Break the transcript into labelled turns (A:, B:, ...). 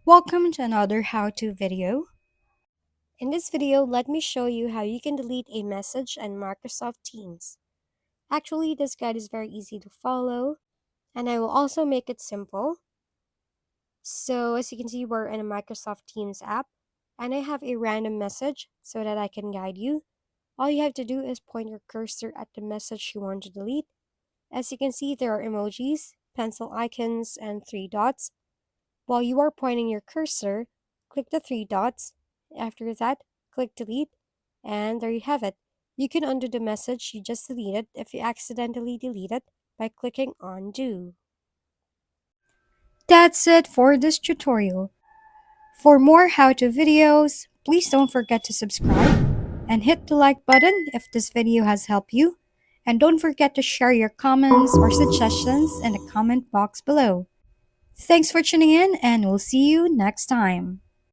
A: Welcome to another how-to video. In this video, let me show you how you can delete a message in Microsoft Teams. Actually, this guide is very easy to follow, and I will also make it simple. So as you can see, we're in a Microsoft Teams app, and I have a random message so that I can guide you. All you have to do is point your cursor at the message you want to delete. As you can see, there are emojis, pencil icons, and three dots. While you are pointing your cursor, click the three dots. After that, click delete, and there you have it. You can undo the message you just deleted if you accidentally delete it by clicking undo. That's it for this tutorial. For more how-to videos, please don't forget to subscribe and hit the like button if this video has helped you. And don't forget to share your comments or suggestions in the comment box below. Thanks for tuning in, and we'll see you next time.